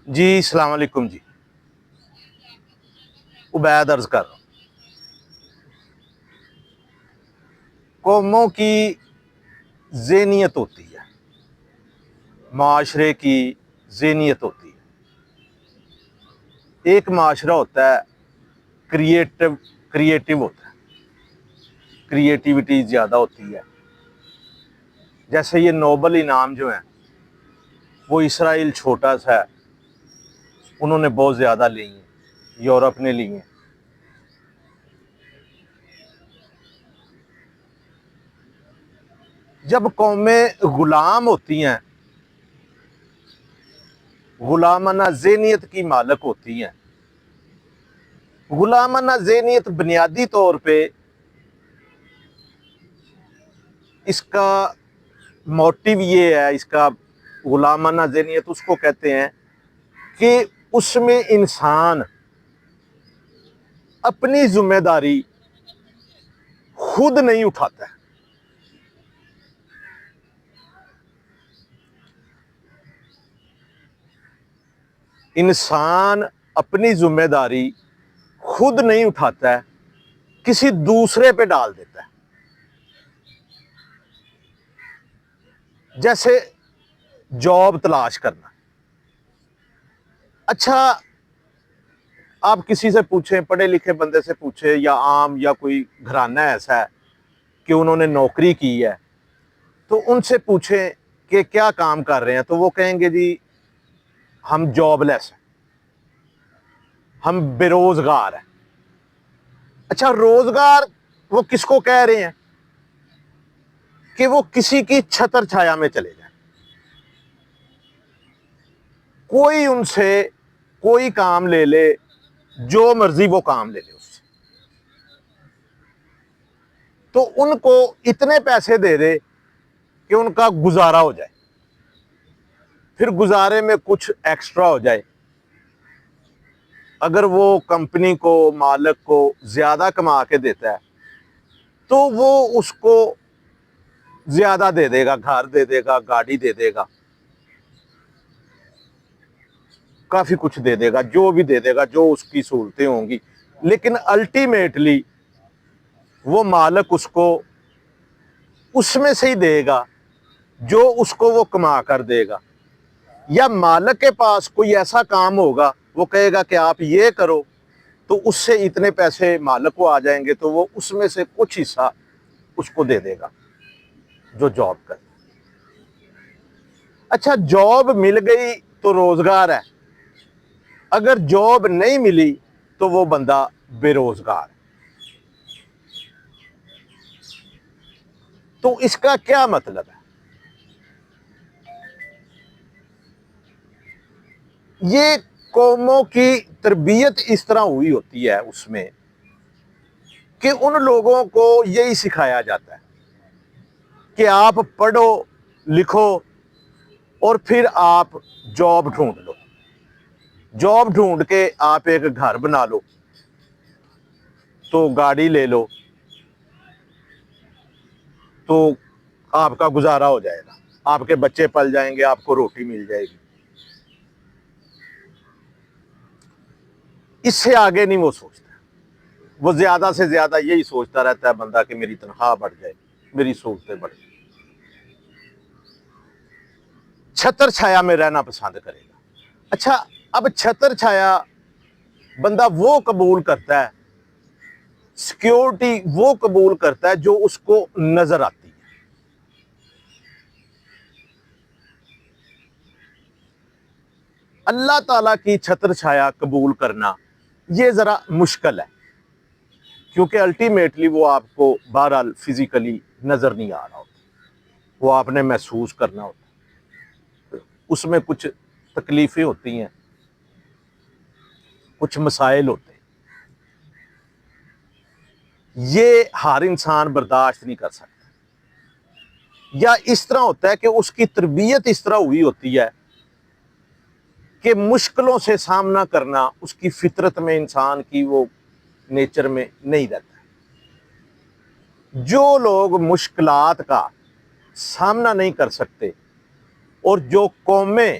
جی السلام علیکم جی، عبید عرض کر رہا ہوں۔ قوموں کی ذہنیت ہوتی ہے، معاشرے کی ذہنیت ہوتی ہے۔ ایک معاشرہ ہوتا ہے کریٹو ہوتا ہے، کریٹیوٹی زیادہ ہوتی ہے۔ جیسے یہ نوبل انعام جو ہیں وہ اسرائیل چھوٹا سا ہے، انہوں نے بہت زیادہ لی ہیں، یورپ نے لی ہیں۔ جب قومیں غلام ہوتی ہیں، غلامانہ ذہنیت کی مالک ہوتی ہیں، غلامانہ ذہنیت بنیادی طور پہ اس کا موٹیو یہ ہے، اس کا غلامانہ ذہنیت اس کو کہتے ہیں کہ اس میں انسان اپنی ذمہ داری خود نہیں اٹھاتا ہے۔ انسان اپنی ذمہ داری خود نہیں اٹھاتا ہے، کسی دوسرے پہ ڈال دیتا ہے۔ جیسے جاب تلاش کرنا۔ اچھا، آپ کسی سے پوچھیں، پڑھے لکھے بندے سے پوچھیں، یا عام یا کوئی گھرانہ ایسا ہے کہ انہوں نے نوکری کی ہے، تو ان سے پوچھیں کہ کیا کام کر رہے ہیں، تو وہ کہیں گے جی ہم جاب لیس ہیں، ہم بے روزگار ہیں۔ اچھا، روزگار وہ کس کو کہہ رہے ہیں؟ کہ وہ کسی کی چھتر چھایا میں چلے جائیں، کوئی ان سے کوئی کام لے لے، جو مرضی وہ کام لے لے اس سے، تو ان کو اتنے پیسے دے دے کہ ان کا گزارا ہو جائے، پھر گزارے میں کچھ ایکسٹرا ہو جائے۔ اگر وہ کمپنی کو، مالک کو زیادہ کما کے دیتا ہے تو وہ اس کو زیادہ دے دے گا، گھر دے دے گا، گاڑی دے دے گا، کافی کچھ دے دے گا، جو بھی دے دے گا، جو اس کی سہولتیں ہوں گی۔ لیکن الٹیمیٹلی وہ مالک اس کو اس میں سے ہی دے گا جو اس کو وہ کما کر دے گا۔ یا مالک کے پاس کوئی ایسا کام ہوگا، وہ کہے گا کہ آپ یہ کرو، تو اس سے اتنے پیسے مالک کو آ جائیں گے، تو وہ اس میں سے کچھ حصہ اس کو دے دے گا جو جاب کرے۔ اچھا، جاب مل گئی تو روزگار ہے، اگر جاب نہیں ملی تو وہ بندہ بے روزگار ہے۔ تو اس کا کیا مطلب ہے؟ یہ قوموں کی تربیت اس طرح ہوئی ہوتی ہے اس میں کہ ان لوگوں کو یہی سکھایا جاتا ہے کہ آپ پڑھو لکھو اور پھر آپ جاب ڈھونڈ لو، جاب ڈھونڈ کے آپ ایک گھر بنا لو، تو گاڑی لے لو، تو آپ کا گزارا ہو جائے گا، آپ کے بچے پل جائیں گے، آپ کو روٹی مل جائے گی۔ اس سے آگے نہیں وہ سوچتا، وہ زیادہ سے زیادہ یہی سوچتا رہتا ہے بندہ کہ میری تنخواہ بڑھ جائے، میری سہولتیں بڑھ جائیں، چھتر چھایا میں رہنا پسند کرے گا۔ اچھا، اب چھتر چھایا بندہ وہ قبول کرتا ہے، سیکیورٹی وہ قبول کرتا ہے جو اس کو نظر آتی ہے۔ اللہ تعالیٰ کی چھتر چھایا قبول کرنا یہ ذرا مشکل ہے، کیونکہ الٹیمیٹلی وہ آپ کو بہرحال فزیکلی نظر نہیں آ رہا ہوتا، وہ آپ نے محسوس کرنا ہوتا، اس میں کچھ تکلیفیں ہوتی ہیں، کچھ مسائل ہوتے ہیں، یہ ہر انسان برداشت نہیں کر سکتا۔ یا اس طرح ہوتا ہے کہ اس کی تربیت اس طرح ہوئی ہوتی ہے کہ مشکلوں سے سامنا کرنا اس کی فطرت میں، انسان کی وہ نیچر میں نہیں رہتا۔ جو لوگ مشکلات کا سامنا نہیں کر سکتے، اور جو قومیں